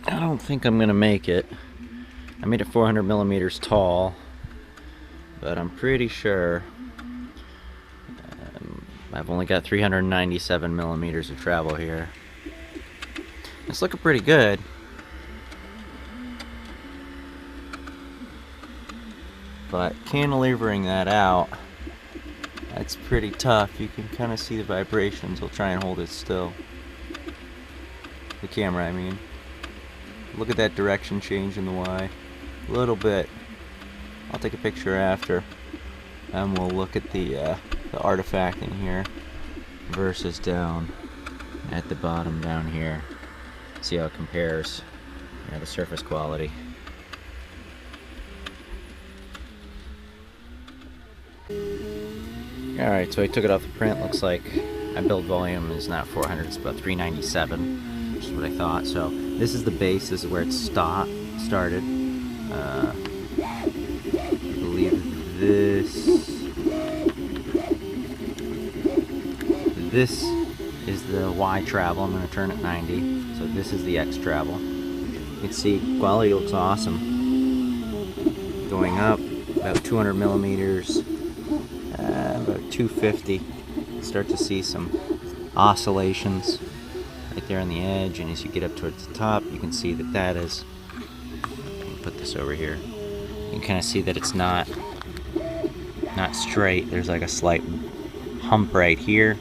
I don't think I'm gonna make it. I made it 400 millimeters tall, but I'm pretty sure I've only got 397 millimeters of travel here. It's looking pretty good. But cantilevering that out, that's pretty tough. You can kind of see the vibrations. We'll try and hold it still. The camera, I mean. Look at that direction change in the Y. A little bit. I'll take a picture after. And we'll look at the artifact in here versus down at the bottom down here. See how it compares. Yeah, the surface quality. Alright, so I took it off the print. Looks like my build volume is not 400, it's about 397, which is what I thought. So this is the base, this is where it started. I believe this is the Y travel. I'm going to turn it 90. So this is the X travel. You can see quality looks awesome. Going up about 200 millimeters. About 250, start to see some oscillations right there on the edge, and as you get up towards the top, you can see that that is, let me put this over here, you can kind of see that it's not straight. There's like a slight hump right here,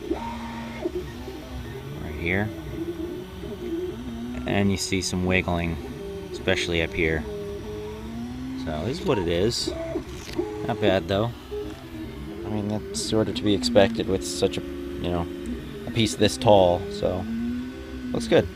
and you see some wiggling, especially up here. So this is what it is. Not bad though. I mean, that's sort of to be expected with such a, a piece this tall, so looks good.